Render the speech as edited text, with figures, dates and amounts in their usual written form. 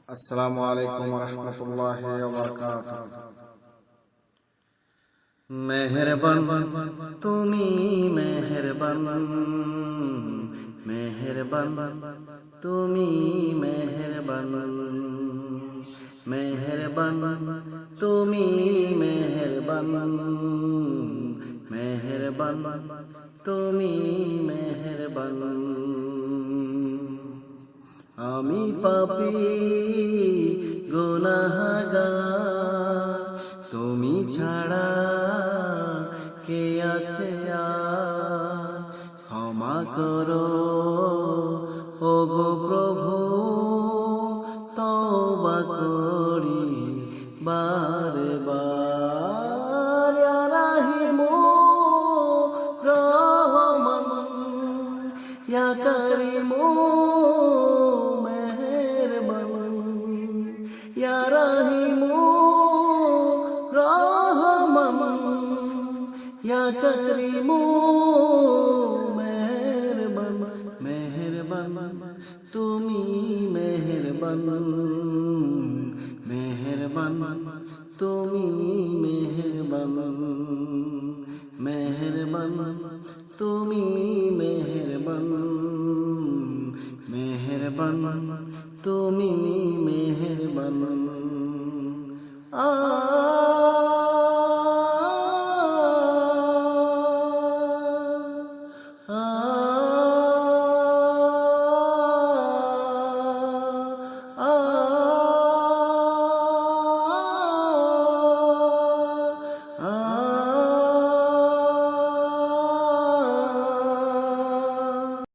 আসসালামু আলাইকুম ওয়া রাহমাতুল্লাহি ওয়া বারাকাতুহু। মেহেরবান তুমি মেহেরবান, মেহেরবান তুমি মেহেরবান, মেহেরবান তুমি মেহেরবান, মেহেরবান তুমি মেহেরবান। আমি পাপী গুনাহগার, তুমি ছাড়া কে আছে আর? ক্ষমা করো ওগো প্রভু, তওবা করি বারে বার। ইয়া রাহিমু রহমান, ইয়া কারিমু ইয়া রাহিমু রহমান, ইয়া কারিমু মেহেরবান। মেহেরবান তুমি মেহেরবান, মেহেরবান তুমি মেহেরবান, মেহেরবান তুমি মেহেরবান, মেহেরবান তুমি মেহেরবান।